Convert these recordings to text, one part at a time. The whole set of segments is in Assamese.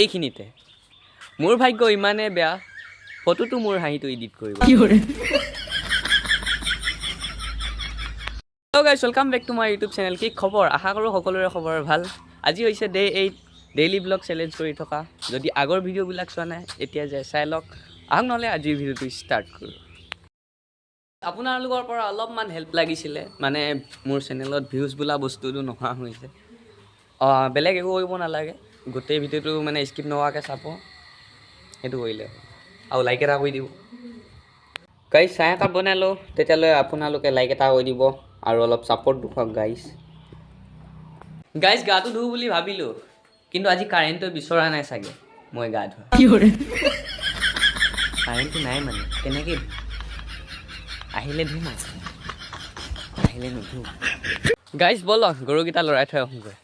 এইখিনিতে মোৰ ভাগ্য ইমানে বেয়া ফটোটো মোৰ হাঁহিটো এডিট কৰিব Hello guys, welcome back to my YouTube channel. কি খবৰ আশা কৰো সকলোৰে খবৰ ভাল আজি হৈছে ডে 8 ডেইলি ব্লগ চ্যালেঞ্জ কৰি থকা যদি আগৰ ভিডিও বিলাক চোৱা নাই এতিয়া যে চাই লওক আহক নহলে আজি ভিডিওটো ষ্টাৰ্ট কৰো আপোনালোকৰ পৰা অলপমান হেল্প লাগিছিলে মানে মোৰ চেনেলত ভিউজ বুলা বস্তুটো নহা হৈছে বেলেগ একো কৰিব নালাগে গোটেই ভিডিওটো মানে স্কিপ নকৰাকৈ চাব সেইটো কৰিলে আৰু লাইক এটা কৰি দিব গাইস চাহ একাপ বনালো তেতিয়ালৈ আপোনালোকে লাইক এটা কৰি দিব আৰু অলপ সাপোৰ্ট দুখক গাইস গাটো ধু বুলি ভাবিলো কিন্তু আজি কাৰেণ্টটো বিচৰা নাই সাগে মই গা ধোৱা কি কৰে কাৰেণ্টটো নাই মানে কেনেকৈ আহিলে ধুম আহিলে নুধু গাইস বলক গৰুকেইটা লৰাই থৈ আহোঁগৈ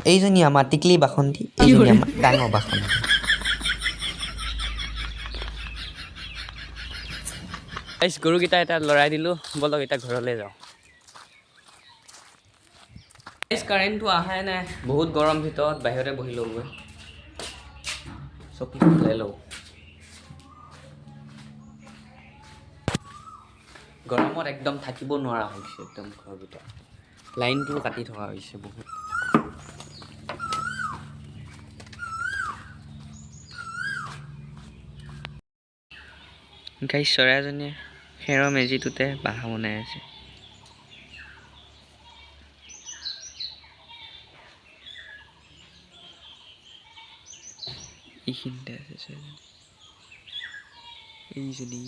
এইজনী আমাৰ টিকলি বাসন্তী এইজনী আমাৰ ডাঙৰ বাসন্তী গাইস গৰুকেইটা এটা লৰাই দিলো বলক এটা ঘৰলৈ যাওঁ গাইস কাৰেণ্টটো আহাই নাই বহুত গৰম ভিতৰত বাহিৰতে বহি লওঁগৈ চকী লৈ লওঁ গৰমত একদম থাকিব নোৱাৰা হৈছে একদম ঘৰৰ ভিতৰত লাইনটো কাটি থকা হৈছে বহুত গাইস চৰাইজনীয়ে খেৰৰ মেজিটোতে বাহা বনাই আছে এইখিনিতে আছে চৰাইজনী এইজনী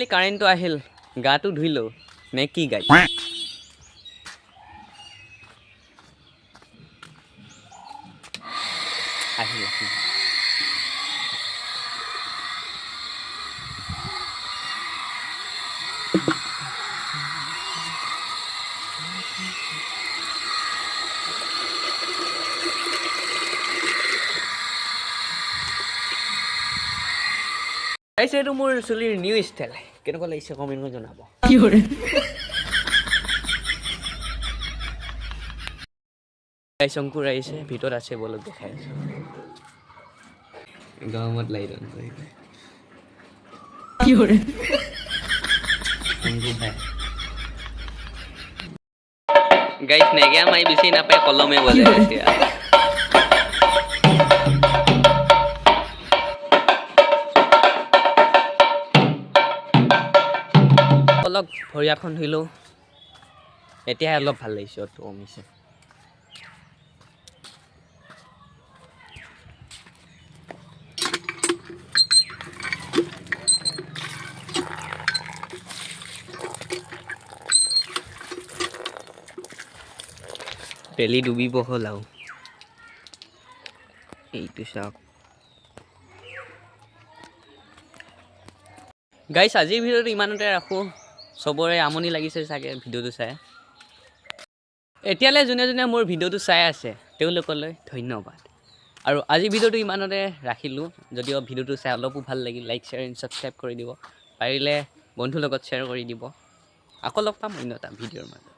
কাৰেণ্টটো আহিল গাটো ধুই লওঁ নে কি গাই আহিল গাইস এইটো মোৰ চুলিৰ নিউ ষ্টাইল কেনেকুৱা লাগিছে কমেন্ট কৰি জনাব কি কৰে গাইস অংকুৰ আহিছে ভিতৰত আছে বলক দেখাই আছো গৰমত লাইট অন কৰি কি কৰে গাইস নেগিয়া মাই বেছি নাপায় কলমে বজাই আছে অলপ ভৰিয়াখন ধুইলো এতিয়া অলপ ভাল লাগিছে অটো কমিছে বেলি ডুবিব হ'ল আৰু এইটো চাওক গাইস আজিৰ ভিডিওটো ইমানতে ৰাখোঁ সবৰে আমনি লাগিছে চাগে ভিডিওটো চাই এতিয়ালৈ যোনে যোনে মোৰ ভিডিওটো চাই আছে তেওঁলোকলৈ ধন্যবাদ আৰু আজি ভিডিওটো ইমানতে ৰাখিলোঁ যদিও ভিডিওটো চাই অলপো ভাল লাগিল লাইক শ্বেয়াৰ এণ্ড ছাবস্ক্ৰাইব কৰি দিব পাৰিলে বন্ধুৰ লগত শ্বেয়াৰ কৰি দিব আকৌ লগ পাম অন্য এটা ভিডিঅ'ৰ মাজত